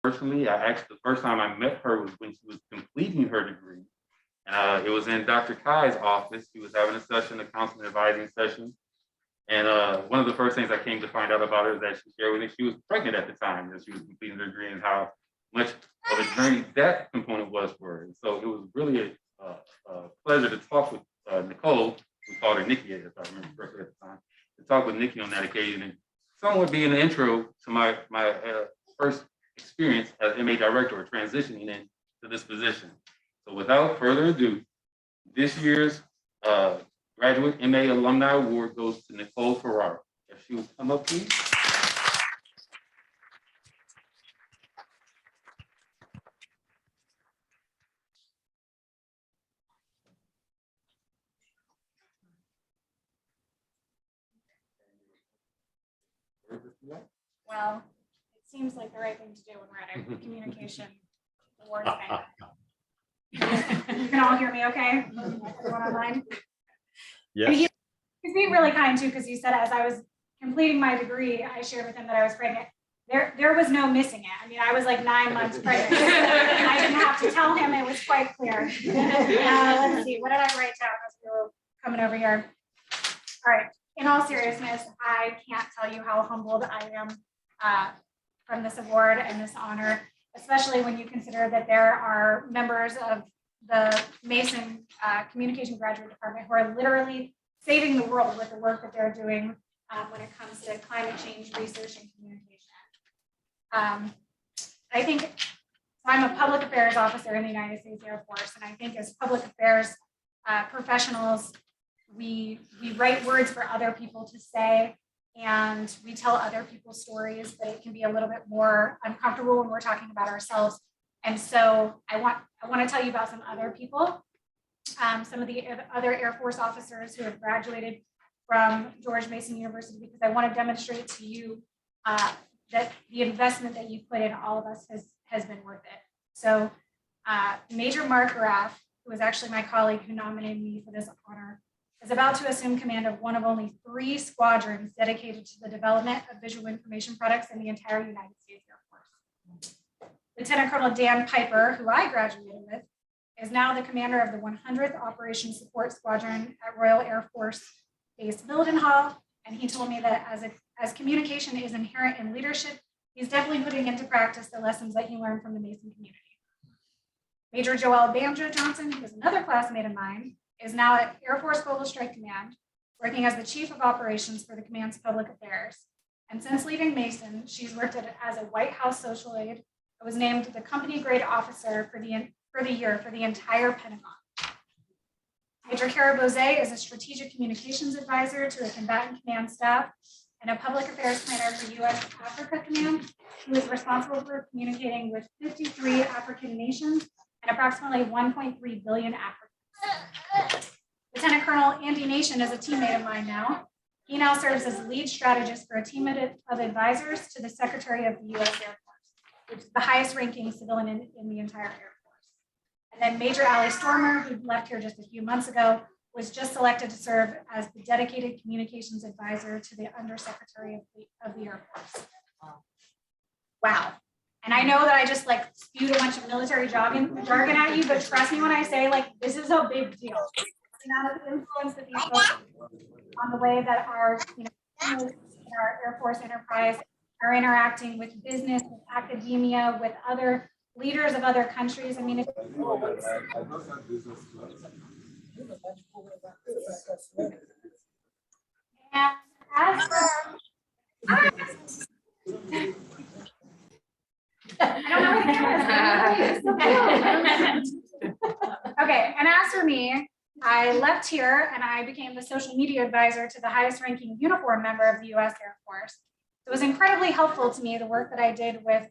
personally. I actually, the first time I met her was when she was completing her degree. And it was in Dr. Kai's office. She was having a session, a counseling advising session. And one of the first things I came to find out about her is that she shared with me she was pregnant at the time that she was completing her degree, and how much of a journey that component was for her. And so it was really a pleasure to talk with Nicole, we called her Nikki, if I remember correctly at the time, to talk with Nikki on that occasion, and somewhat being an intro to my first experience as MA director or transitioning into this position. So without further ado, this year's Graduate MA Alumni Award goes to Nicole Ferraro. If she will come up, please. Well, it seems like the right thing to do when we're at a communication awards night. You can all hear me okay? Everyone online? Yes. He's being really kind too, because he said as I was completing my degree, I shared with him that I was pregnant. There was no missing it. I mean, I was like 9 months pregnant. I didn't have to tell him, it was quite clear. Let's see, what did I write down as we were coming over here? All right, in all seriousness, I can't tell you how humbled I am from this award and this honor, especially when you consider that there are members of the Mason Communication Graduate Department who are literally saving the world with the work that they're doing when it comes to climate change research and communication. I think, so I'm a public affairs officer in the United States Air Force, and I think as public affairs professionals, we write words for other people to say, and we tell other people's stories, but it can be a little bit more uncomfortable when we're talking about ourselves. And so I want to tell you about some other people, some of the other Air Force officers who have graduated from George Mason University, because I want to demonstrate to you that the investment that you put in all of us has been worth it. So Major Mark Graff, who was actually my colleague who nominated me for this honor, is about to assume command of one of only 3 squadrons dedicated to the development of visual information products in the entire United States Air Force. Lieutenant Colonel Dan Piper, who I graduated with, is now the commander of the 100th Operations Support Squadron at Royal Air Force Base Mildenhall, and he told me that as communication is inherent in leadership, he's definitely putting into practice the lessons that he learned from the Mason community. Major Joelle Banjo Johnson, who is another classmate of mine, is now at Air Force Global Strike Command, working as the Chief of Operations for the command's public affairs. And since leaving Mason, she's worked as a White House social aide and was named the company grade officer for the year for the entire Pentagon. Major Kara Bose is a strategic communications advisor to the combatant command staff and a public affairs planner for U.S. Africa Command, who is responsible for communicating with 53 African nations and approximately 1.3 billion Africans. Lieutenant Colonel Andy Nation is a teammate of mine now. He now serves as lead strategist for a team of advisors to the Secretary of the U.S. Air Force, which is the highest ranking civilian in the entire Air Force. And then Major Ali Stormer, who left here just a few months ago, was just selected to serve as the dedicated communications advisor to the Undersecretary of the Air Force. Wow. And I know that I just like spewed a bunch of military jargon at you, but trust me when I say like, this is a big deal. The amount of influence that these folks on the way that our, our Air Force enterprise are interacting with business, with academia, with other leaders of other countries. I mean, it's and as I don't know where the camera is. Okay, and as for me, I left here and I became the social media advisor to the highest ranking uniform member of the U.S. Air Force. It was incredibly helpful to me, the work that I did with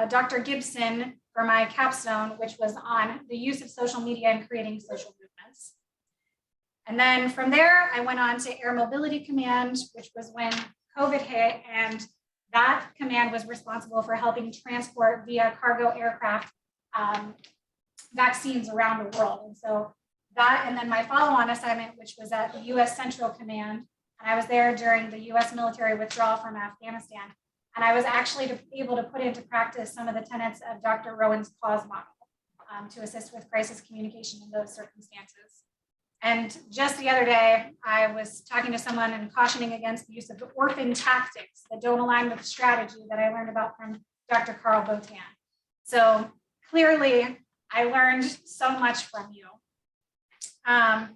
Dr. Gibson for my capstone, which was on the use of social media and creating social movements. And then from there, I went on to Air Mobility Command, which was when COVID hit, and that command was responsible for helping transport via cargo aircraft vaccines around the world. And so that, and then my follow-on assignment, which was at the U.S. Central Command, and I was there during the U.S. military withdrawal from Afghanistan. And I was actually able to put into practice some of the tenets of Dr. Rowan's cause model to assist with crisis communication in those circumstances. And just the other day, I was talking to someone and cautioning against the use of orphan tactics that don't align with the strategy that I learned about from Dr. Carl Botan. So clearly, I learned so much from you. And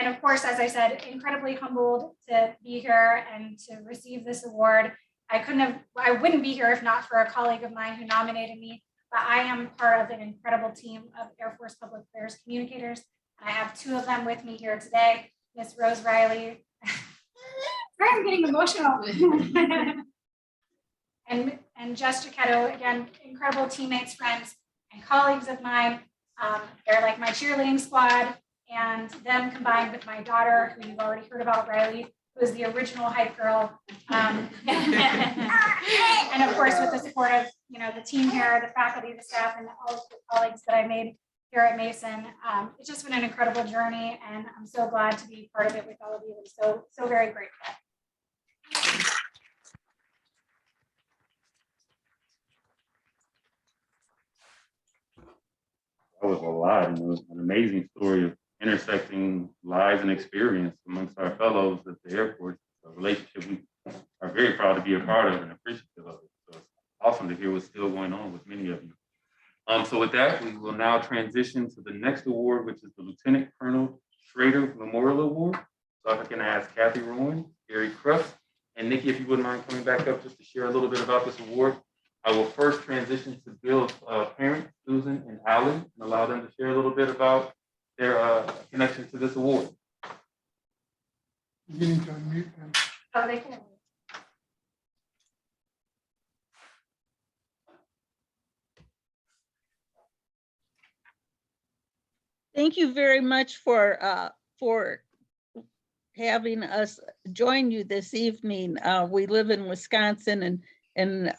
of course, as I said, incredibly humbled to be here and to receive this award. I wouldn't be here if not for a colleague of mine who nominated me, but I am part of an incredible team of Air Force Public Affairs communicators. And I have two of them with me here today, Miss Rose Riley. I'm getting emotional. and Jess Giacchetto, again, incredible teammates, friends, and colleagues of mine. They're like my cheerleading squad, and them combined with my daughter, who you've already heard about, Riley, who is the original hype girl. And of course, with the support of the team here, the faculty, the staff, and all of the colleagues that I made here at Mason. It's just been an incredible journey, and I'm so glad to be part of it with all of you. I'm so very grateful. That was a lot, and it was an amazing story of intersecting lives and experience amongst our fellows at the Air Force, a relationship we are very proud to be a part of and appreciative of it. So it's awesome to hear what's still going on with many of you. So with that, we will now transition to the next award, which is the Lieutenant Colonel Schrader Memorial Award. So if I can ask Kathy Rowan, Gary Crufts, and Nikki, if you wouldn't mind coming back up just to share a little bit about this award. I will first transition to Bill's parents, Susan and Alan, and allow them to share a little bit about their connection to this award. You need to unmute them. Oh, they can. Thank you very much for having us join you this evening. We live in Wisconsin and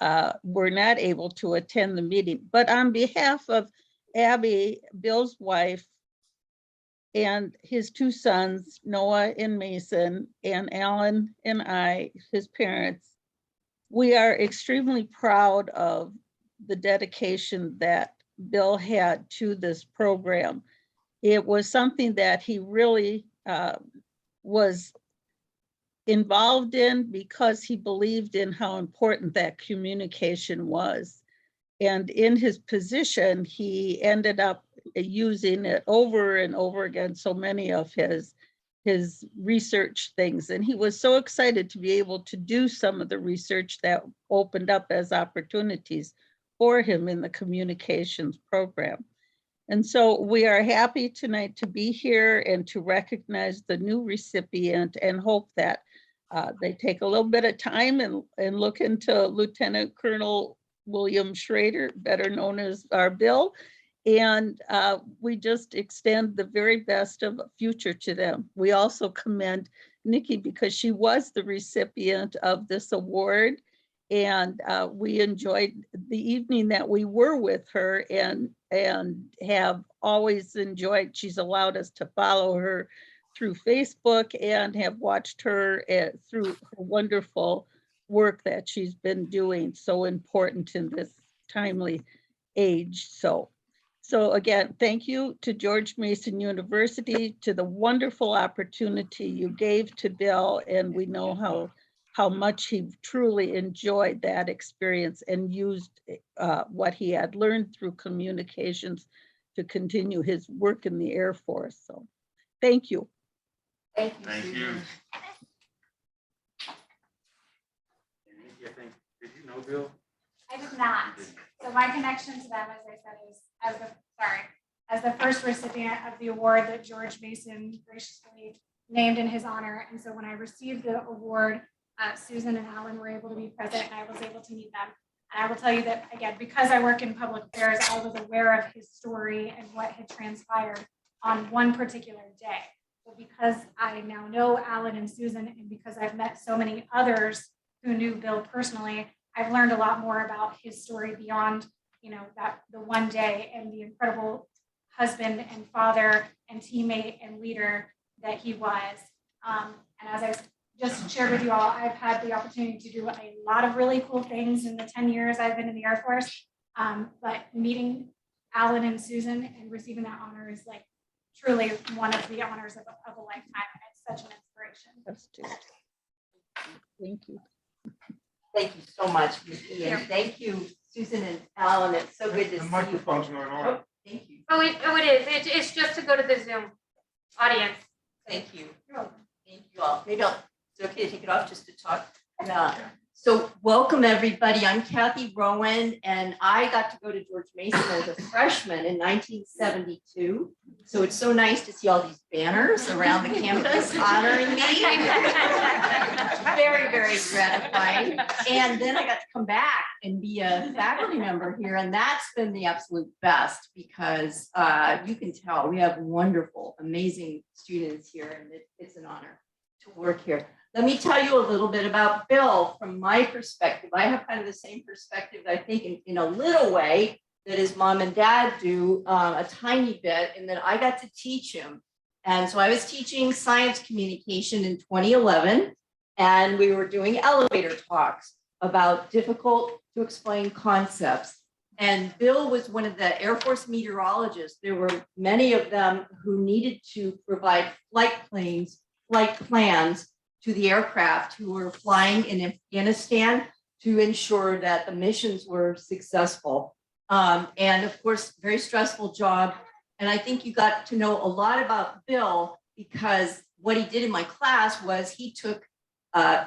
we're not able to attend the meeting. But on behalf of Abby, Bill's wife, and his two sons, Noah and Mason, and Alan and I, his parents, we are extremely proud of the dedication that Bill had to this program. It was something that he really was involved in because he believed in how important that communication was. And in his position, he ended up using it over and over again, so many of his research things. And he was so excited to be able to do some of the research that opened up as opportunities for him in the communications program. And so we are happy tonight to be here and to recognize the new recipient and hope that they take a little bit of time and look into Lieutenant Colonel William Schrader, better known as our Bill. And we just extend the very best of future to them. We also commend Nikki because she was the recipient of this award. And we enjoyed the evening that we were with her and have always enjoyed. She's allowed us to follow her through Facebook and have watched her through her wonderful work that she's been doing, so important in this timely age. So again, thank you to George Mason University, to the wonderful opportunity you gave to Bill, and we know how much he truly enjoyed that experience and used what he had learned through communications to continue his work in the Air Force. So thank you. Thank you. Thank you. And Nikki, I think, did you know Bill? I did not. So my connection to them, as I said, is as the first recipient of the award that George Mason graciously named in his honor. And so when I received the award, Susan and Alan were able to be present and I was able to meet them. And I will tell you that, again, because I work in public affairs, I was aware of his story and what had transpired on one particular day. But because I now know Alan and Susan, and because I've met so many others who knew Bill personally, I've learned a lot more about his story beyond, that the one day, and the incredible husband and father and teammate and leader that he was. And as I just shared with you all, I've had the opportunity to do a lot of really cool things in the 10 years I've been in the Air Force. But meeting Alan and Susan and receiving that honor is like truly one of the honors of a lifetime. And it's such an inspiration. That's true. Thank you. Thank you so much, Vicki, and thank you, Susan and Alan. It's so good to see you. Microphone's not on. Oh, thank you, Oh, it is. It's just to go to the Zoom audience. thank you, You're welcome. thank you all. Maybe it's okay to take it off just to talk. Yeah. So welcome, everybody. I'm Kathy Rowan, and I got to go to George Mason as a freshman in 1972. So it's so nice to see all these banners around the campus honoring me. Very, very gratifying. And then I got to come back and be a faculty member here, and that's been the absolute best because you can tell we have wonderful, amazing students here, and it's an honor to work here. Let me tell you a little bit about Bill from my perspective. I have kind of the same perspective, I think, in a little way that his mom and dad do, a tiny bit, and that I got to teach him. And so I was teaching science communication in 2011, and we were doing elevator talks about difficult to explain concepts. And Bill was one of the Air Force meteorologists. There were many of them who needed to provide flight plans to the aircraft who were flying in Afghanistan to ensure that the missions were successful. And of course, very stressful job. And I think you got to know a lot about Bill because what he did in my class was he took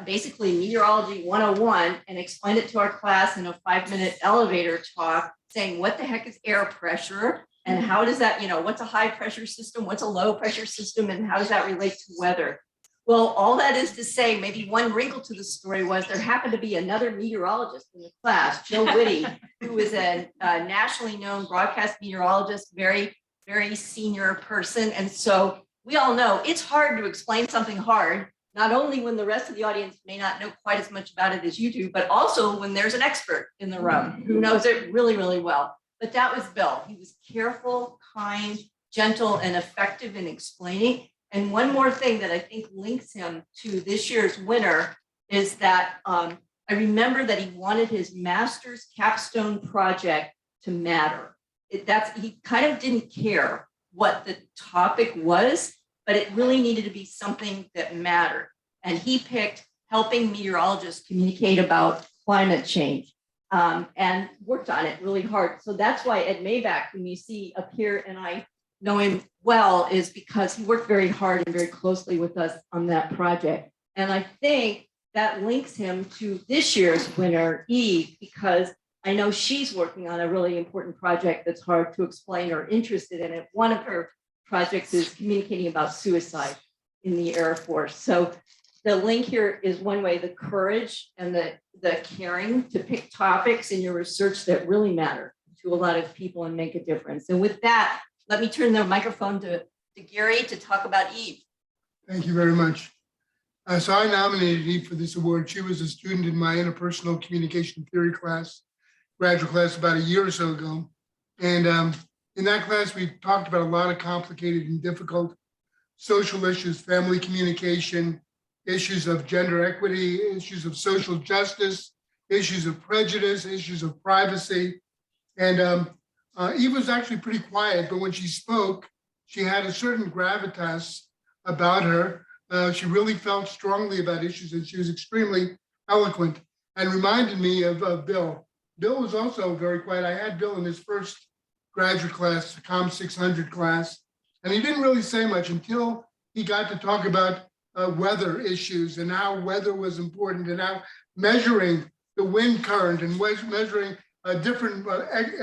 basically meteorology 101 and explained it to our class in a 5-minute elevator talk saying, what the heck is air pressure? And how does that, what's a high pressure system? What's a low pressure system? And how does that relate to weather? Well, all that is to say, maybe one wrinkle to the story was there happened to be another meteorologist in the class, Joe Whitty, who is a nationally known broadcast meteorologist, very, very senior person. And so we all know it's hard to explain something hard, not only when the rest of the audience may not know quite as much about it as you do, but also when there's an expert in the room who knows it really, really well. But that was Bill. He was careful, kind, gentle, and effective in explaining. And one more thing that I think links him to this year's winner is that I remember that he wanted his master's capstone project to matter. He kind of didn't care what the topic was, but it really needed to be something that mattered. And he picked helping meteorologists communicate about climate change and worked on it really hard. So that's why Ed Maybach, whom you see up here, and I know him well, is because he worked very hard and very closely with us on that project. And I think that links him to this year's winner, Eve, because I know she's working on a really important project that's hard to explain or interested in it. One of her projects is communicating about suicide in the Air Force. So the link here is one way, the courage and the caring to pick topics in your research that really matter to a lot of people and make a difference. And with that, let me turn the microphone to Gary to talk about Eve. Thank you very much. So I nominated Eve for this award. She was a student in my interpersonal communication theory class, graduate class, about a year or so ago. And in that class, we talked about a lot of complicated and difficult social issues, family communication, issues of gender equity, issues of social justice, issues of prejudice, issues of privacy. And Eve was actually pretty quiet, but when she spoke, she had a certain gravitas about her. She really felt strongly about issues, and she was extremely eloquent and reminded me of Bill. Bill was also very quiet. I had Bill in his first graduate class, the Com 600 class, and he didn't really say much until he got to talk about weather issues and how weather was important and how measuring the wind current and measuring different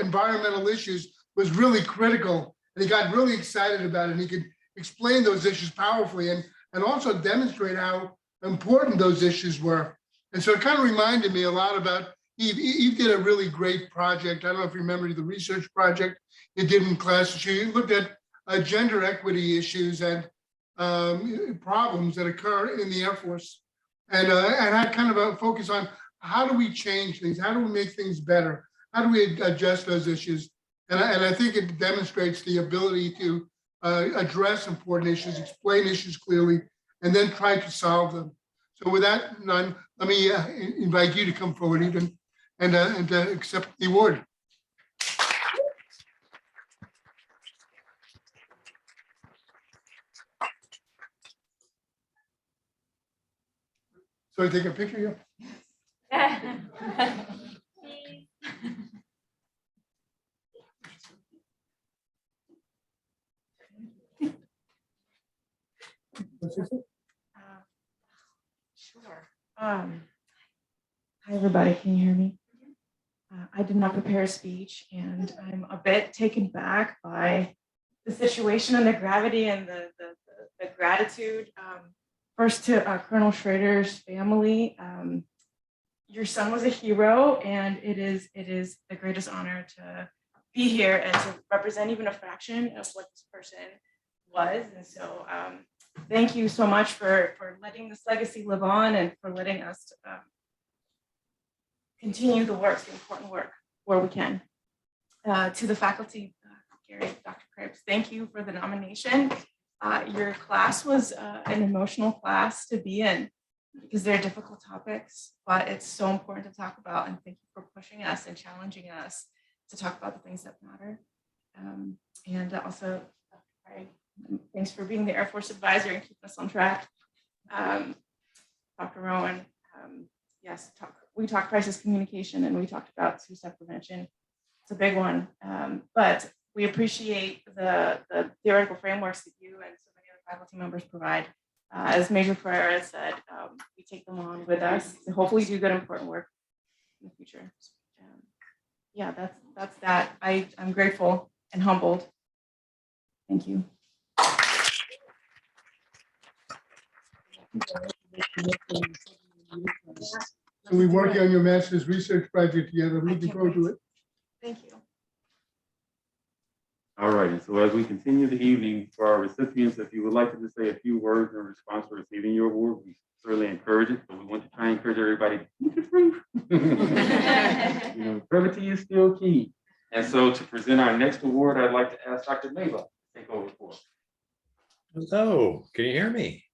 environmental issues was really critical. And he got really excited about it, and he could explain those issues powerfully and also demonstrate how important those issues were. And so it kind of reminded me a lot about Eve. Eve did a really great project. I don't know if you remember the research project you did in class. She looked at gender equity issues and problems that occur in the Air Force, and had kind of a focus on how do we change things? How do we make things better? How do we adjust those issues? And I think it demonstrates the ability to address important issues, explain issues clearly, and then try to solve them. So with that, let me invite you to come forward even and accept the award. So I take a picture here. What's this? Sure. Hi, everybody. Can you hear me? I did not prepare a speech, and I'm a bit taken back by the situation and the gravity and the gratitude. First to Colonel Schrader's family. Your son was a hero, and it is the greatest honor to be here and to represent even a fraction of what this person was. And so thank you so much for letting this legacy live on and for letting us continue the work, the important work where we can. To the faculty, Gary, Dr. Cripps, thank you for the nomination. Your class was an emotional class to be in because they're difficult topics, but it's so important to talk about. And thank you for pushing us and challenging us to talk about the things that matter. And also, thanks for being the Air Force advisor and keeping us on track. Dr. Rowan, yes, we talked crisis communication and we talked about suicide prevention. It's a big one, but we appreciate the theoretical frameworks that you and so many other faculty members provide. As Major Ferreira said, we take them on with us to hopefully do good, important work in the future. Yeah, that's that. I'm grateful and humbled. Thank you. So we're working on your master's research project together. I'm looking forward to it. Thank you. All right, so as we continue the evening, for our recipients, if you would like to just say a few words in response to receiving your award, we certainly encourage it, but we want to try and encourage everybody to keep it brief. You know, brevity is still key. And so to present our next award, I'd like to ask Dr. Neva to take over for us. Hello, can you hear me?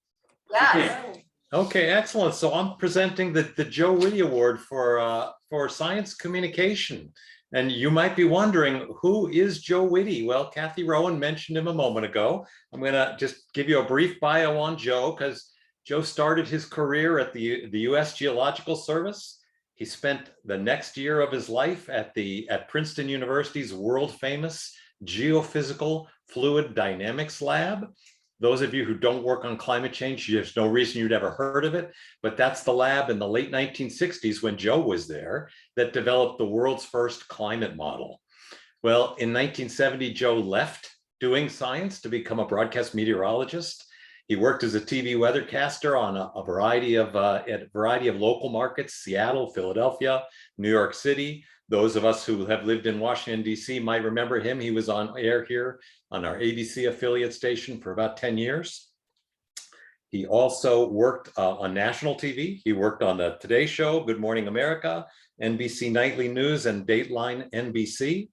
Yes. Okay, excellent. So I'm presenting the Joe Whitty Award for science communication. And you might be wondering, who is Joe Whitty? Well, Kathy Rowan mentioned him a moment ago. I'm going to just give you a brief bio on Joe because Joe started his career at the U.S. Geological Service. He spent the next year of his life at Princeton University's world famous Geophysical Fluid Dynamics Lab. Those of you who don't work on climate change, there's no reason you'd ever heard of it, but that's the lab in the late 1960s when Joe was there that developed the world's first climate model. Well, in 1970, Joe left doing science to become a broadcast meteorologist. He worked as a TV weathercaster on a variety of local markets, Seattle, Philadelphia, New York City. Those of us who have lived in Washington, D.C. might remember him. He was on air here on our ABC affiliate station for about 10 years. He also worked on national TV. He worked on the Today Show, Good Morning America, NBC Nightly News, and Dateline NBC.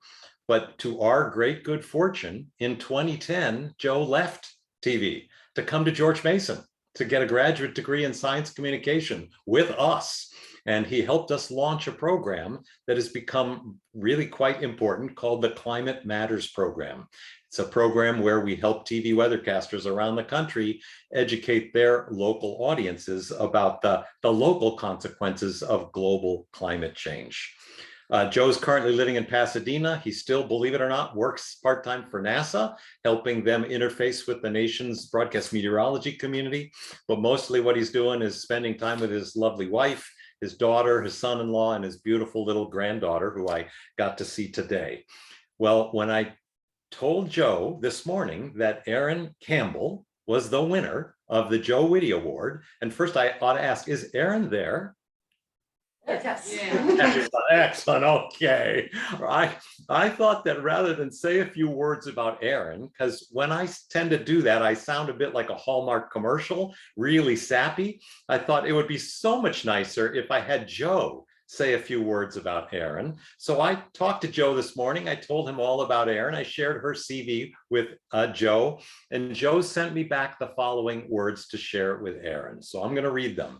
But to our great good fortune, in 2010, Joe left TV to come to George Mason to get a graduate degree in science communication with us. And he helped us launch a program that has become really quite important called the Climate Matters Program. It's a program where we help TV weathercasters around the country educate their local audiences about the local consequences of global climate change. Joe's currently living in Pasadena. He still, believe it or not, works part-time for NASA, helping them interface with the nation's broadcast meteorology community. But mostly what he's doing is spending time with his lovely wife, his daughter, his son-in-law, and his beautiful little granddaughter, who I got to see today. Well, when I told Joe this morning that Aaron Campbell was the winner of the Joe Whitty Award, and first I ought to ask, is Aaron there? Yes. Excellent. Okay. I thought that rather than say a few words about Aaron, because when I tend to do that, I sound a bit like a Hallmark commercial, really sappy. I thought it would be so much nicer if I had Joe say a few words about Erin. So I talked to Joe this morning. I told him all about Erin. I shared her CV with Joe, and Joe sent me back the following words to share with Erin. So I'm going to read them.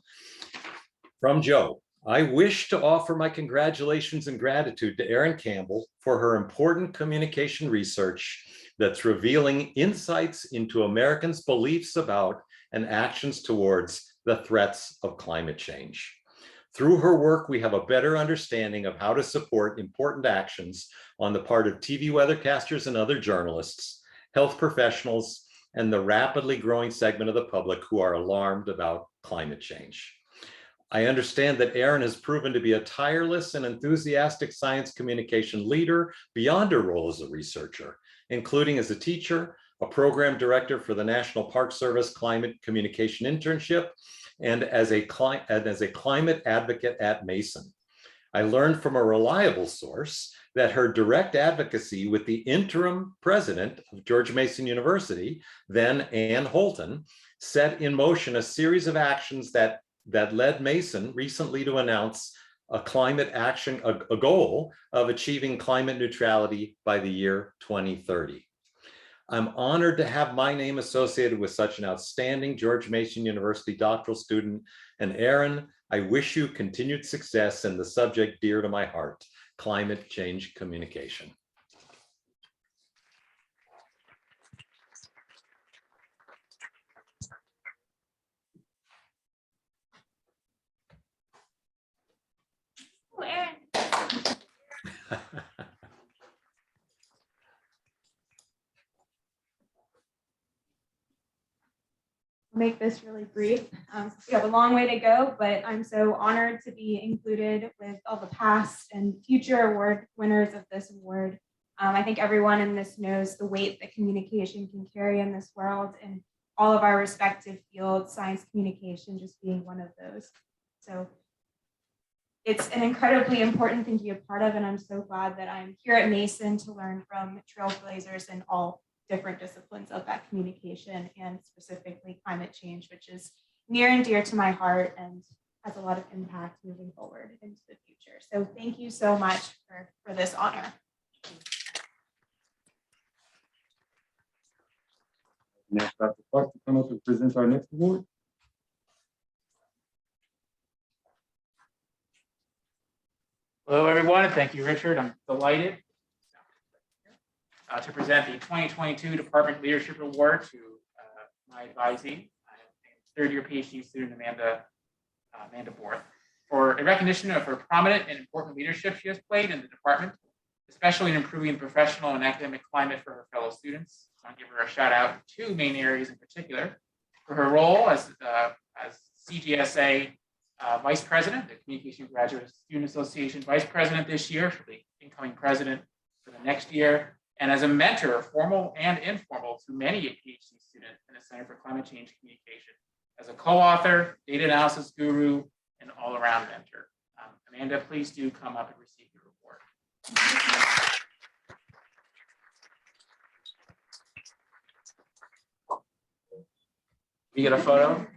From Joe. I wish to offer my congratulations and gratitude to Erin Campbell for her important communication research that's revealing insights into Americans' beliefs about and actions towards the threats of climate change. Through her work, we have a better understanding of how to support important actions on the part of TV weathercasters and other journalists, health professionals, and the rapidly growing segment of the public who are alarmed about climate change. I understand that Erin has proven to be a tireless and enthusiastic science communication leader beyond her role as a researcher, including as a teacher, a program director for the National Park Service Climate Communication Internship, and as a climate advocate at Mason. I learned from a reliable source that her direct advocacy with the interim president of George Mason University, then Ann Holton, set in motion a series of actions that led Mason recently to announce a climate action, a goal of achieving climate neutrality by the year 2030. I'm honored to have my name associated with such an outstanding George Mason University doctoral student. And Erin, I wish you continued success in the subject dear to my heart, climate change communication. Oh, Erin. Make this really brief. We have a long way to go, but I'm so honored to be included with all the past and future award winners of this award. I think everyone in this knows the weight that communication can carry in this world and all of our respective fields, science communication just being one of those. So it's an incredibly important thing to be a part of, and I'm so glad that I'm here at Mason to learn from trailblazers in all different disciplines of that communication, and specifically climate change, which is near and dear to my heart and has a lot of impact moving forward into the future. So thank you so much for this honor. Next, Dr. Clark to come up and present our next award. Hello, everyone, and thank you, Richard. I'm delighted to present the 2022 Department Leadership Award to my advisee, third-year PhD student Amanda Borth, for a recognition of her prominent and important leadership she has played in the department, especially in improving the professional and academic climate for her fellow students. So I'll give her a shout out in two main areas in particular: for her role as CGSA Vice President, the Communication Graduate Student Association Vice President this year, for the incoming president for the next year, and as a mentor, formal and informal, to many PhD students in the Center for Climate Change Communication, as a co-author, data analysis guru, and all-around mentor. Amanda, please do come up and receive your award. We get a photo?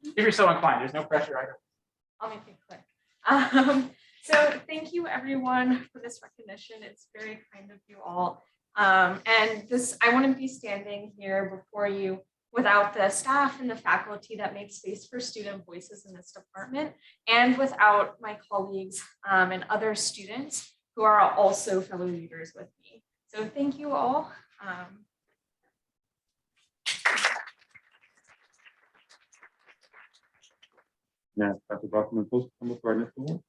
If you're so inclined, there's no pressure either. I'll make it quick. So thank you everyone for this recognition. It's very kind of you all. And I wouldn't be standing here before you without the staff and the faculty that make space for student voices in this department, and without my colleagues and other students who are also fellow leaders with me. So thank you all. Now, Dr. Bachman, please come up for our next award.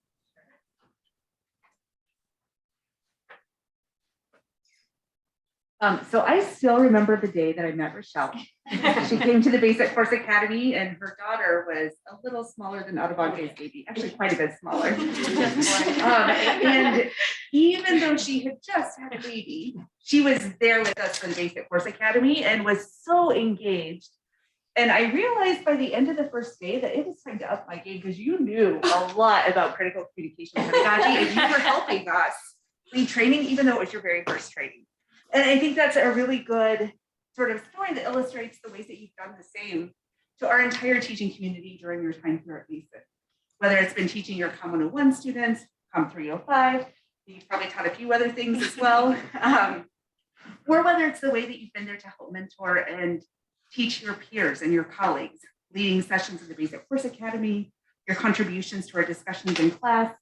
So I still remember the day that I met Rochelle. She came to the Basic Course Academy, and her daughter was a little smaller than Audubon's baby, actually quite a bit smaller. And even though she had just had a baby, she was there with us for the Basic Course Academy and was so engaged. And I realized by the end of the first day that it was time to up my game, because you knew a lot about critical communication pedagogy, and you were helping us lead training, even though it was your very first training. And I think that's a really good sort of story that illustrates the ways that you've done the same to our entire teaching community during your time here at Mason. Whether it's been teaching your COM 101 students, COM 305, you've probably taught a few other things as well, or whether it's the way that you've been there to help mentor and teach your peers and your colleagues, leading sessions in the Basic Course Academy, your contributions to our discussions in class,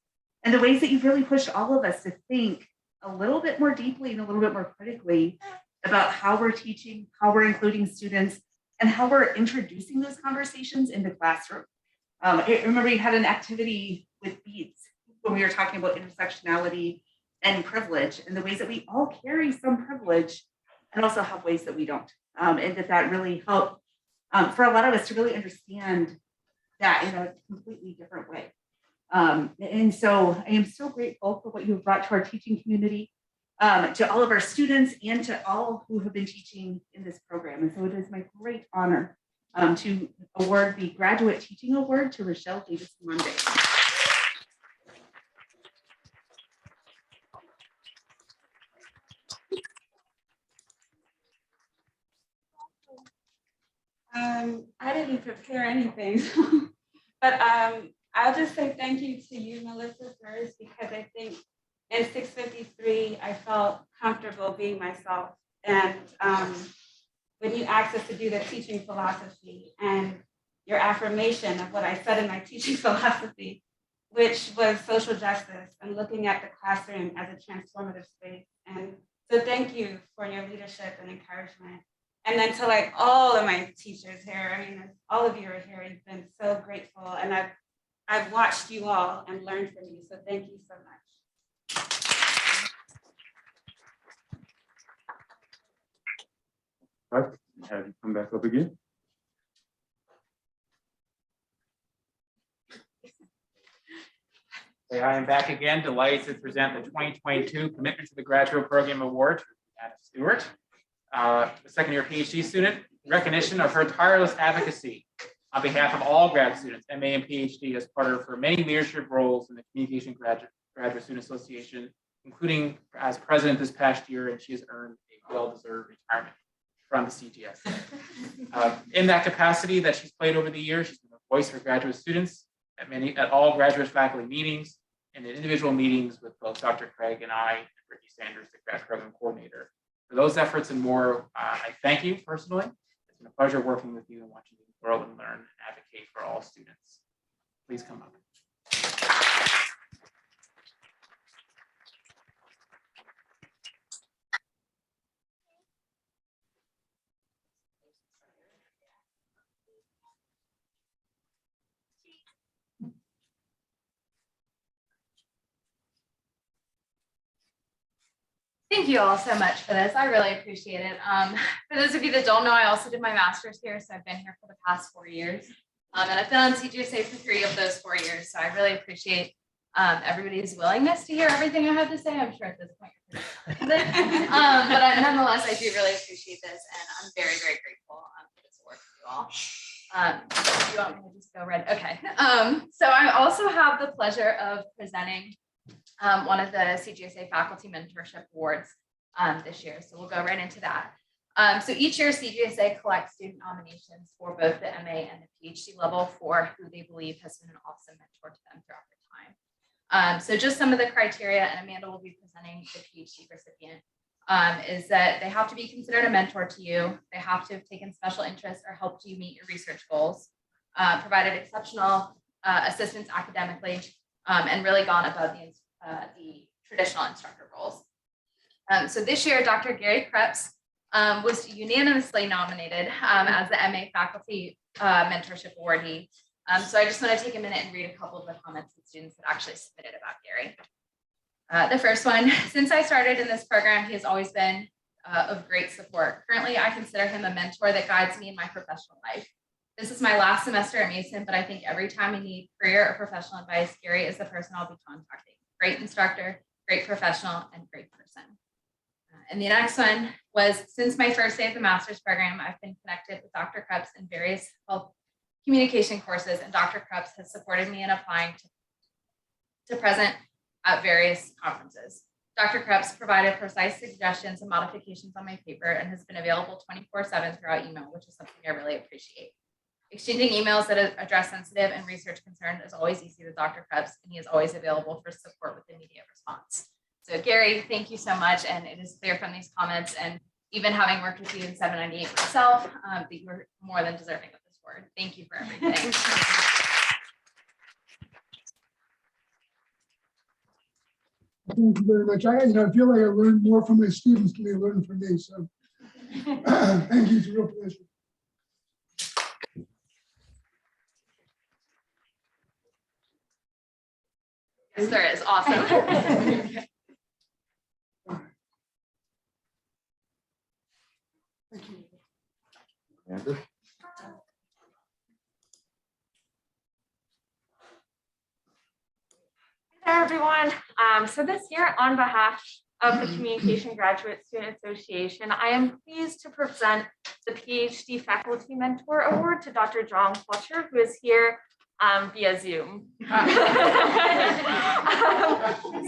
and the ways that you've really pushed all of us to think a little bit more deeply and a little bit more critically about how we're teaching, how we're including students, and how we're introducing those conversations in the classroom. I remember you had an activity with beads when we were talking about intersectionality and privilege and the ways that we all carry some privilege and also have ways that we don't. And that really helped for a lot of us to really understand that in a completely different way. And so I am so grateful for what you've brought to our teaching community, to all of our students and to all who have been teaching in this program. And so it is my great honor to award the Graduate Teaching Award to Rochelle Davis Monday. I didn't prepare anything, but I'll just say thank you to you, Melissa, first, because I think in 653, I felt comfortable being myself. And when you asked us to do the teaching philosophy and your affirmation of what I said in my teaching philosophy, which was social justice and looking at the classroom as a transformative space. And so thank you for your leadership and encouragement. And then to like all of my teachers here, I mean, all of you are here, you've been so grateful. And I've watched you all and learned from you. So thank you so much. Right, have you come back up again? Okay, I am back again, delighted to present the 2022 Commitment to the Graduate Program Award to Anna Stewart, a second-year PhD student, in recognition of her tireless advocacy on behalf of all grad students, MA and PhD, as part of her many leadership roles in the Communication Graduate Student Association, including as president this past year, and she has earned a well-deserved retirement from the CGS. In that capacity that she's played over the years, she's been a voice for graduate students at all graduate faculty meetings and in individual meetings with both Dr. Craig and I, and Ricky Sanders, the grad program coordinator. For those efforts and more, I thank you personally. It's been a pleasure working with you and watching you grow and learn and advocate for all students. Please come up. Thank you all so much for this. I really appreciate it. For those of you that don't know, I also did my master's here, so I've been here for the past 4 years. And I've been on CGSA for 3 of those 4 years, so I really appreciate everybody's willingness to hear everything I have to say. I'm sure at this point you're pretty but nonetheless, I do really appreciate this, and I'm very, very grateful for this award for you all. You want me to just go red? Okay. So I also have the pleasure of presenting one of the CGSA Faculty Mentorship Awards this year. So we'll go right into that. So each year CGSA collects student nominations for both the MA and the PhD level for who they believe has been an awesome mentor to them throughout their time. So just some of the criteria, and Amanda will be presenting the PhD recipient, is that they have to be considered a mentor to you. They have to have taken special interest or helped you meet your research goals, provided exceptional assistance academically, and really gone above the traditional instructor roles. So this year, Dr. Gary Krebs was unanimously nominated as the MA Faculty Mentorship Awardee. So I just want to take a minute and read a couple of the comments that students had actually submitted about Gary. The first one, since I started in this program, he has always been of great support. Currently, I consider him a mentor that guides me in my professional life. This is my last semester at Mason, but I think every time I need career or professional advice, Gary is the person I'll be contacting. Great instructor, great professional, and great person. And the next one was, since my first day of the master's program, I've been connected with Dr. Krebs in various health communication courses, and Dr. Krebs has supported me in applying to present at various conferences. Dr. Krebs provided precise suggestions and modifications on my paper and has been available 24/7 throughout email, which is something I really appreciate. Exchanging emails that address sensitive and research concern is always easy with Dr. Krebs, and he is always available for support with immediate response. So Gary, thank you so much. And it is clear from these comments, and even having worked with you in 798 myself, that you were more than deserving of this award. Thank you for everything. Thank you very much. I feel like I learned more from my students than they learned from me. So thank you. It's a real pleasure. Yes, there is. Awesome. Amber? Hi there, everyone. So this year, on behalf of the Communication Graduate Student Association, I am pleased to present the PhD Faculty Mentor Award to Dr. John Fletcher, who is here via Zoom.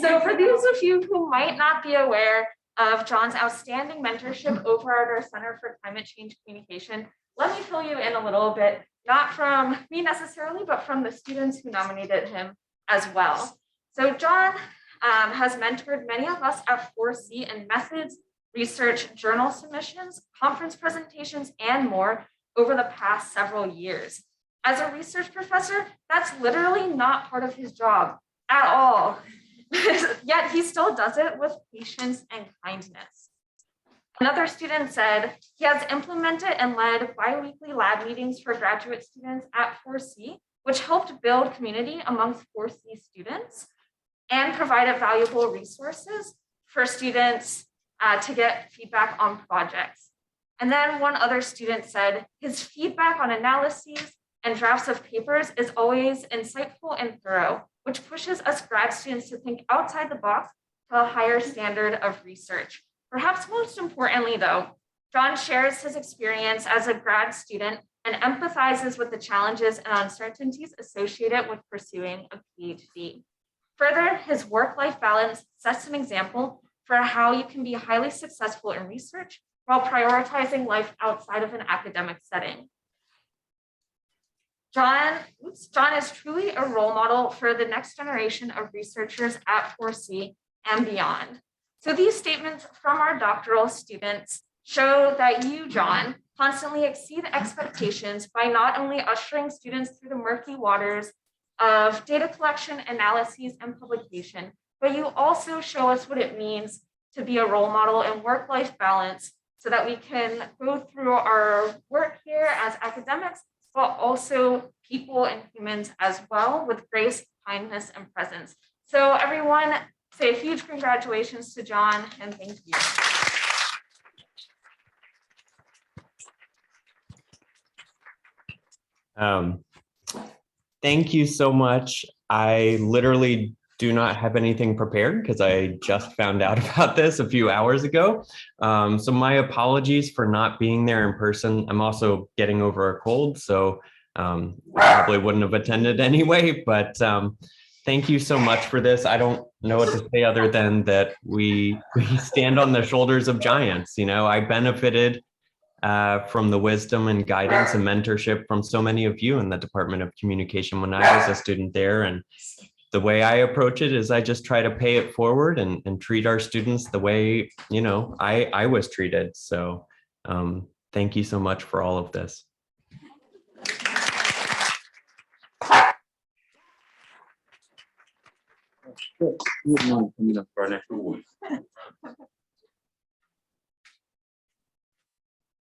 So for those of you who might not be aware of John's outstanding mentorship over at our Center for Climate Change Communication, let me fill you in a little bit, not from me necessarily, but from the students who nominated him as well. So John has mentored many of us at 4C in methods, research, journal submissions, conference presentations, and more over the past several years. As a research professor, that's literally not part of his job at all. Yet he still does it with patience and kindness. Another student said he has implemented and led bi-weekly lab meetings for graduate students at 4C, which helped build community amongst 4C students and provided valuable resources for students to get feedback on projects. And then one other student said his feedback on analyses and drafts of papers is always insightful and thorough, which pushes us grad students to think outside the box to a higher standard of research. Perhaps most importantly, though, John shares his experience as a grad student and empathizes with the challenges and uncertainties associated with pursuing a PhD. Further, his work-life balance sets an example for how you can be highly successful in research while prioritizing life outside of an academic setting. John is truly a role model for the next generation of researchers at 4C and beyond. So these statements from our doctoral students show that you, John, constantly exceed expectations by not only ushering students through the murky waters of data collection, analyses, and publication, but you also show us what it means to be a role model in work-life balance so that we can go through our work here as academics, but also people and humans as well, with grace, kindness, and presence. So everyone, say a huge congratulations to John, and thank you. Thank you so much. I literally do not have anything prepared because I just found out about this a few hours ago. So my apologies for not being there in person. I'm also getting over a cold, so I probably wouldn't have attended anyway, but thank you so much for this. I don't know what to say other than that we stand on the shoulders of giants. You know, I benefited from the wisdom and guidance and mentorship from so many of you in the Department of Communication when I was a student there. And the way I approach it is I just try to pay it forward and treat our students the way, you know, I was treated. So thank you so much for all of this. Coming up for our next award.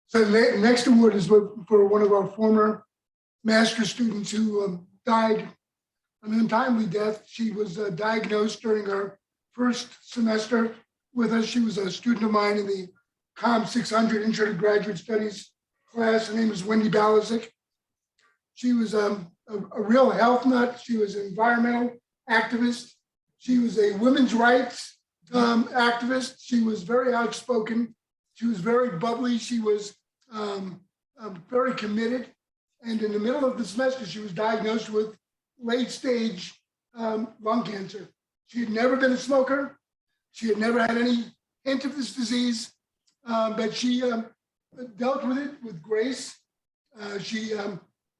So the next award is for one of our former master students who died an untimely death. She was diagnosed during her first semester with us. She was a student of mine in the COM 600 Intro to Graduate Studies class. Her name is Wendy Balazic. She was a real health nut. She was an environmental activist. She was a women's rights activist. She was very outspoken. She was very bubbly. She was very committed. And in the middle of the semester, she was diagnosed with late stage lung cancer. She had never been a smoker. She had never had any hint of this disease, but she dealt with it with grace. She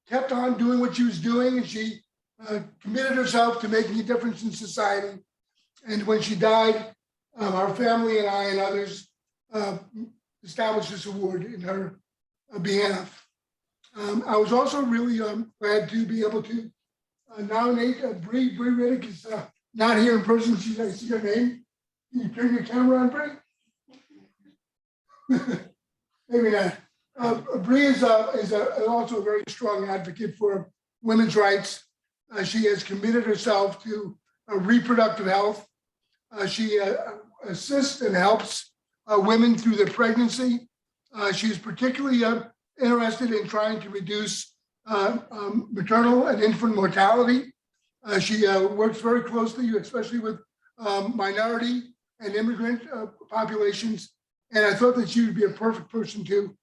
kept on doing what she was doing, and she committed herself to making a difference in society. And when she died, our family and I and others established this award in her behalf. I was also really glad to be able to nominate Bree. Bree Riddick is not here in person. I see her name. Can you turn your camera on, Bree? Maybe not. Bree is also a very strong advocate for women's rights. She has committed herself to reproductive health. She assists and helps women through their pregnancy. She is particularly interested in trying to reduce maternal and infant mortality. She works very closely, especially with minority and immigrant populations. And I thought that she would be a perfect person to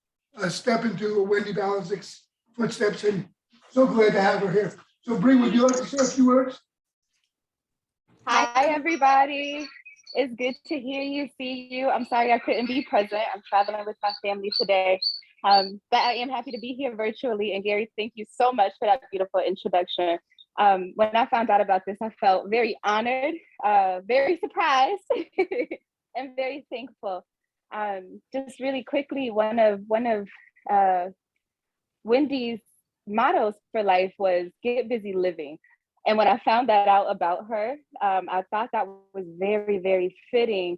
step into Wendy Balazik's footsteps, and so glad to have her here. So Bree, would you like to say a few words? Hi, everybody. It's good to hear you, see you. I'm sorry I couldn't be present. I'm traveling with my family today. But I am happy to be here virtually. And Gary, thank you so much for that beautiful introduction. When I found out about this, I felt very honored, very surprised, and very thankful. Just really quickly, one of Wendy's mottos for life was get busy living. And when I found that out about her, I thought that was very, very fitting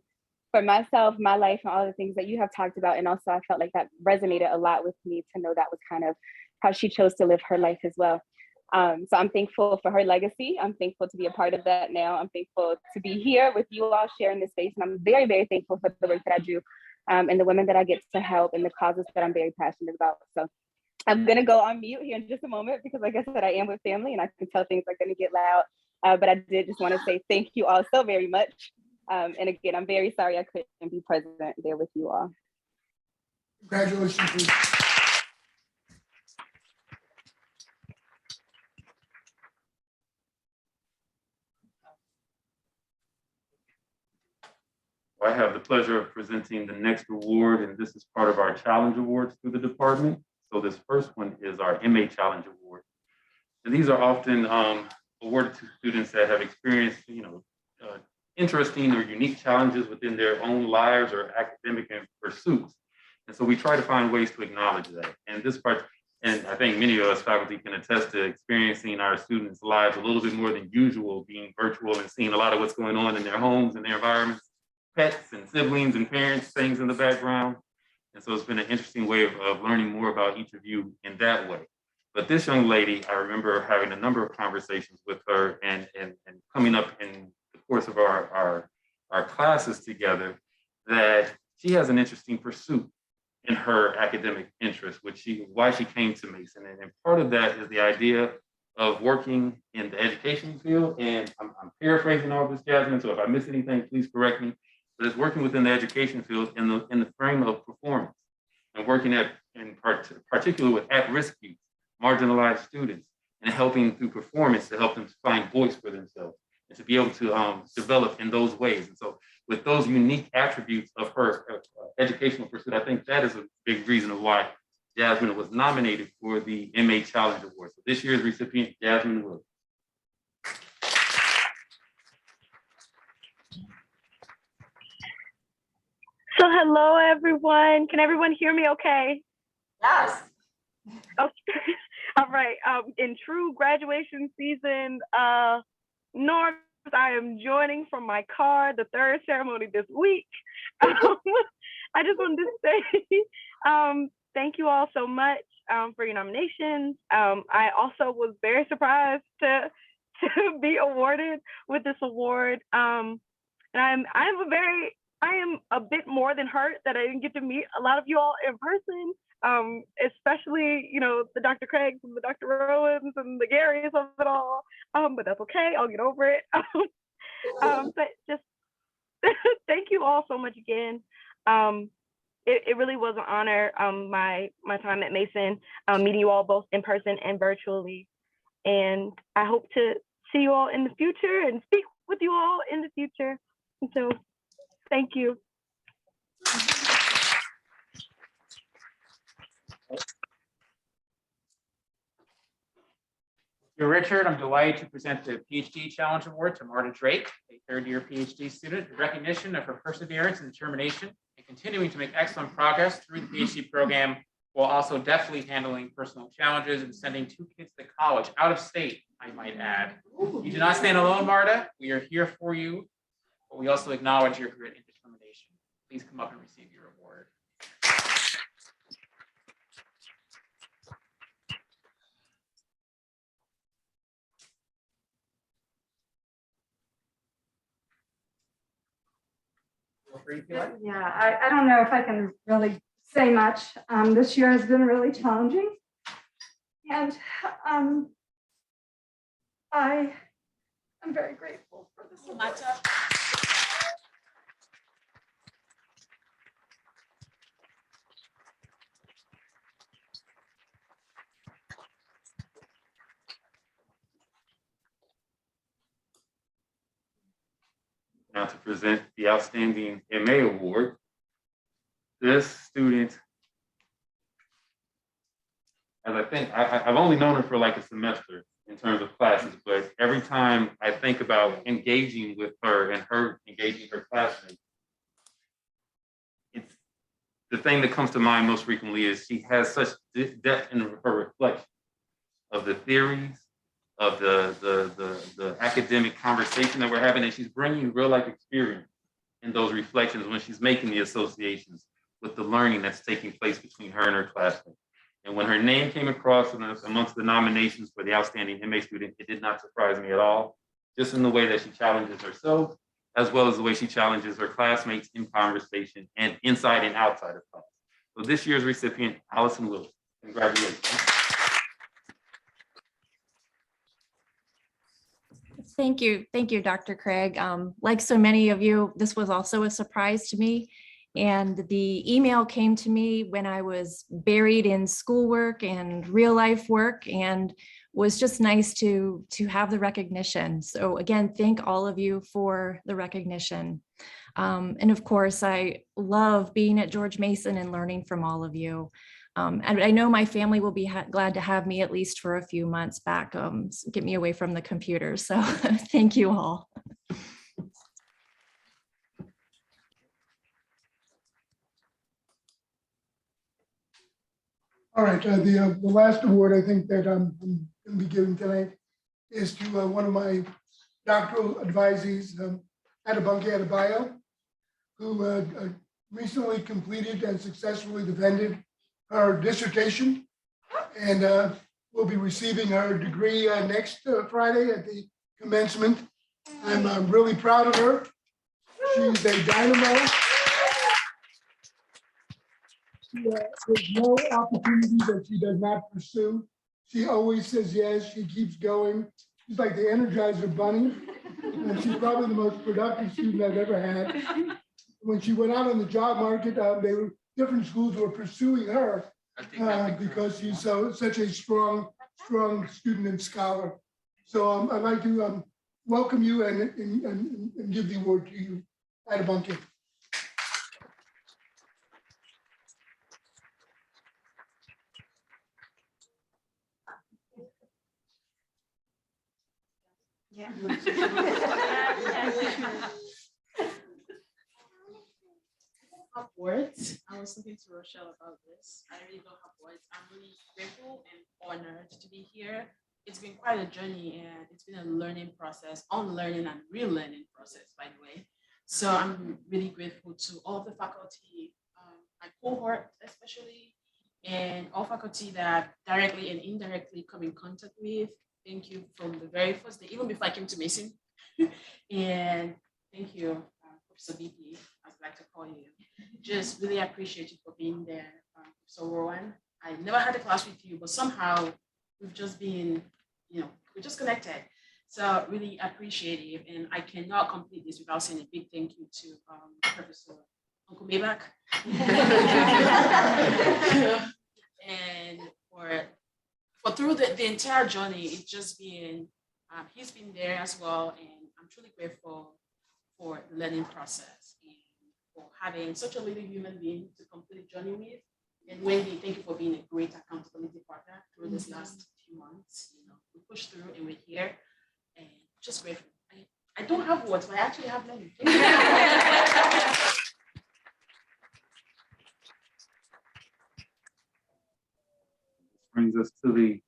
for myself, my life, and all the things that you have talked about. And also I felt like that resonated a lot with me to know that was kind of how she chose to live her life as well. So I'm thankful for her legacy. I'm thankful to be a part of that now. I'm thankful to be here with you all sharing this space. And I'm very, very thankful for the work that I do and the women that I get to help and the causes that I'm very passionate about. So I'm gonna go on mute here in just a moment because like I said, I am with family and I can tell things are gonna get loud. But I did just wanna say thank you all so very much. And again, I'm very sorry I couldn't be present there with you all. Congratulations. I have the pleasure of presenting the next award, and this is part of our Challenge Awards through the department. So this first one is our MA Challenge Award. And these are often awarded to students that have experienced, interesting or unique challenges within their own lives or academic pursuits. And so we try to find ways to acknowledge that. And this part, and I think many of us faculty can attest to experiencing our students' lives a little bit more than usual, being virtual and seeing a lot of what's going on in their homes and their environments, pets and siblings and parents, things in the background. And so it's been an interesting way of learning more about each of you in that way. But this young lady, I remember having a number of conversations with her and coming up in the course of our classes together, that she has an interesting pursuit in her academic interest, why she came to Mason. And part of that is the idea of working in the education field. And I'm paraphrasing all this, Jasmine, so if I miss anything, please correct me. But it's working within the education field in the frame of performance and working particularly with at-risk youth, marginalized students, and helping through performance to help them find voice for themselves and to be able to develop in those ways. And so with those unique attributes of her educational pursuit, I think that is a big reason of why Jasmine was nominated for the MA Challenge Award. So this year's recipient, Jasmine Williams. So hello, everyone. Can everyone hear me okay? Yes. Okay. All right. In true graduation season norms, I am joining from my car, the third ceremony this week. I just wanted to say thank you all so much for your nominations. I also was very surprised to be awarded with this award. And I am a bit more than hurt that I didn't get to meet a lot of you all in person, especially, the Dr. Craigs and the Dr. Rowans and the Garys of it all. But that's okay, I'll get over it. But just thank you all so much again. It really was an honor, my time at Mason, meeting you all both in person and virtually. And I hope to see you all in the future and speak with you all in the future. And so thank you. Dear Richard, I'm delighted to present the PhD Challenge Award to Marta Drake, a third-year PhD student, in recognition of her perseverance and determination in continuing to make excellent progress through the PhD program, while also deftly handling personal challenges and sending 2 kids to college out of state, I might add. You do not stand alone, Marta. We are here for you, but we also acknowledge your grit and determination. Please come up and receive your award. Feel free if you like. Yeah, I don't know if I can really say much. This year has been really challenging. And I am very grateful for this award. Now to present the Outstanding MA Award. This student, as I think, I've only known her for like a semester in terms of classes, but every time I think about engaging with her and her engaging her classmates, it's the thing that comes to mind most frequently is she has such depth in her reflection of the theories, of the academic conversation that we're having, and she's bringing real life experience in those reflections when she's making the associations with the learning that's taking place between her and her classmates. And when her name came across amongst the nominations for the Outstanding MA Student, it did not surprise me at all, just in the way that she challenges herself, as well as the way she challenges her classmates in conversation and inside and outside of class. So this year's recipient, Allison Lewis. Congratulations. Thank you, Dr. Craig. Like so many of you, this was also a surprise to me. And the email came to me when I was buried in schoolwork and real life work, and was just nice to have the recognition. So again, thank all of you for the recognition. And of course, I love being at George Mason and learning from all of you. And I know my family will be glad to have me at least for a few months back, get me away from the computer. So thank you all. All right, the last award I think that I'm going to be giving tonight is to one of my doctoral advisees, Adebunke Adebayo, who recently completed and successfully defended her dissertation, and will be receiving her degree next Friday at the commencement. I'm really proud of her. She's a dynamo. There's no opportunity that she does not pursue. She always says yes, she keeps going. She's like the Energizer Bunny. And she's probably the most productive student I've ever had. When she went out on the job market, different schools were pursuing her because she's such a strong student and scholar. So I'd like to welcome you and give the award to you, Adebunke. Yeah. Have words. I was talking to Rochelle about this. I really don't have words. I'm really grateful and honored to be here. It's been quite a journey, and it's been a learning process, unlearning and relearning process, by the way. So I'm really grateful to all the faculty, my cohort especially, and all faculty that directly and indirectly come in contact with. Thank you from the very first day, even before I came to Mason. And thank you, Professor BP, I'd like to call you. Just really appreciate you for being there. So Rowan, I never had a class with you, but somehow we've just been, we're just connected. So really appreciative. And I cannot complete this without saying a big thank you to Professor Uncle Maybach. And for through the entire journey, it's just been, he's been there as well. And I'm truly grateful for the learning process and for having such a little human being to complete the journey with. And Wendy, thank you for being a great accountability partner through this last few months. You know, we pushed through and we're here, and just grateful. I don't have words, but I actually have many. Brings us to the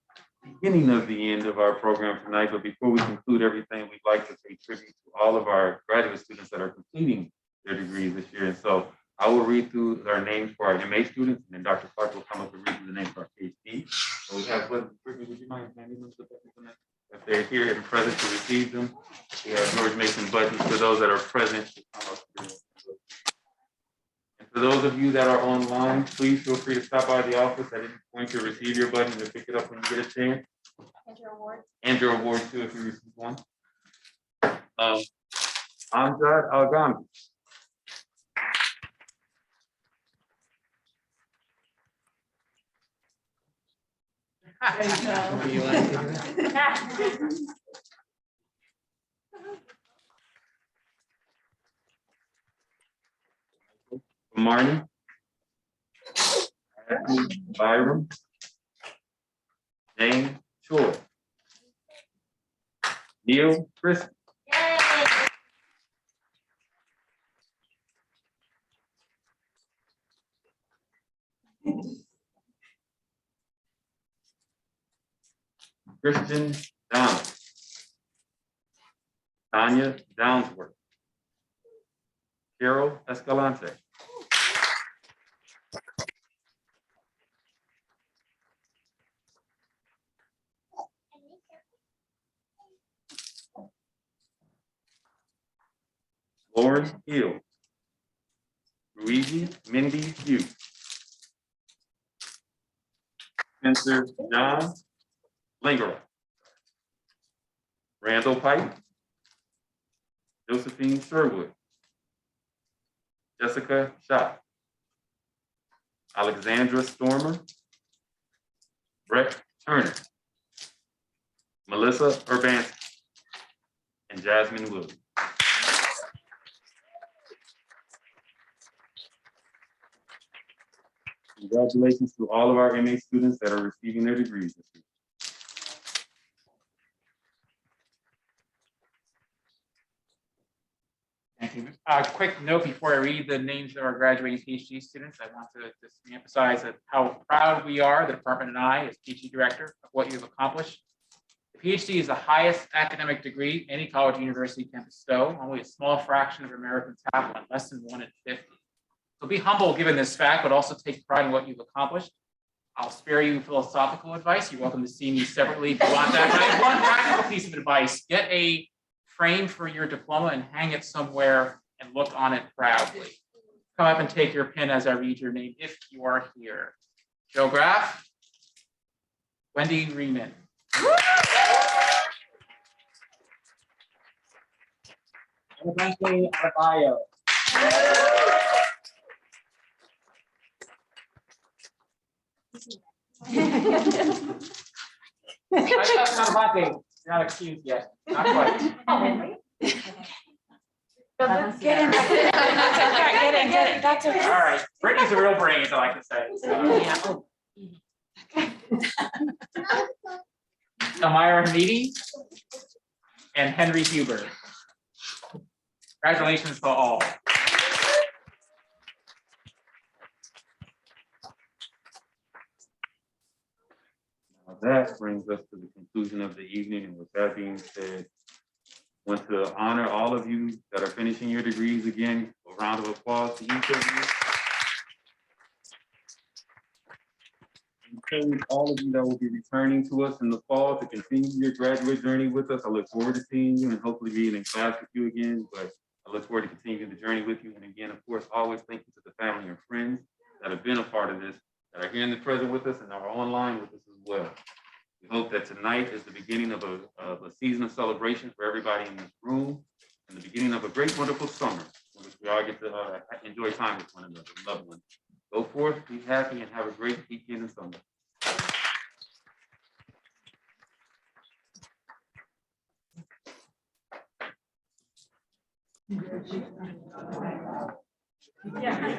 beginning of the end of our program tonight. But before we conclude everything, we'd like to pay tribute to all of our graduate students that are completing their degrees this year. And so I will read through their names for our MA students, and then Dr. Clark will come up and read through the names for our PhD. So we have, Brittany, would you mind handing them to them if they're here and present to receive them? We have George Mason buttons for those that are present to come up here. And for those of you that are online, please feel free to stop by the office at any point to receive your button and pick it up when you get a chance. And your award. And your award too, if you receive one. Amjad Al-Ghamdi. Marnie. Byram. Jane Choi. Neil Chris. Christian Downs. Tanya Downsworth. Carol Escalante. Lauren Hill. Luigi Mindy Hughes. Spencer John Lingerer. Randall Pike. Josephine Sherwood. Jessica Schott. Alexandra Stormer. Brett Turner. Melissa Urbanski. And Jasmine Williams. Congratulations to all of our MA students that are receiving their degrees this year. Thank you. Quick note before I read the names of our graduating PhD students, I want to just emphasize that how proud we are, the department and I, as PhD director, of what you've accomplished. The PhD is the highest academic degree any college or university can bestow. Only a small fraction of Americans have one, less than 1 in 50. So be humble given this fact, but also take pride in what you've accomplished. I'll spare you philosophical advice. You're welcome to see me separately if you want that. But I have one practical piece of advice. Get a frame for your diploma and hang it somewhere and look on it proudly. Come up and take your pen as I read your name if you are here. Joe Graff, Wendy Riemann. Eventually Adebayo. You're not accused yet. Not quite. Get in. Get in. That's okay. All right. Brittany's a real brain, as I like to say. So, Elmira Hamidi and Henry Huber. Congratulations to all. That brings us to the conclusion of the evening. And with that being said, I want to honor all of you that are finishing your degrees again. A round of applause to each of you. Encourage all of you that will be returning to us in the fall to continue your graduate journey with us. I look forward to seeing you and hopefully being in class with you again. But I look forward to continuing the journey with you. And again, of course, always thank you to the family and friends that have been a part of this, that are here in the present with us and are online with us as well. We hope that tonight is the beginning of a season of celebration for everybody in this room and the beginning of a great, wonderful summer in which we all get to enjoy time with one another, loved ones. Go forth, be happy, and have a great weekend and summer. Yeah.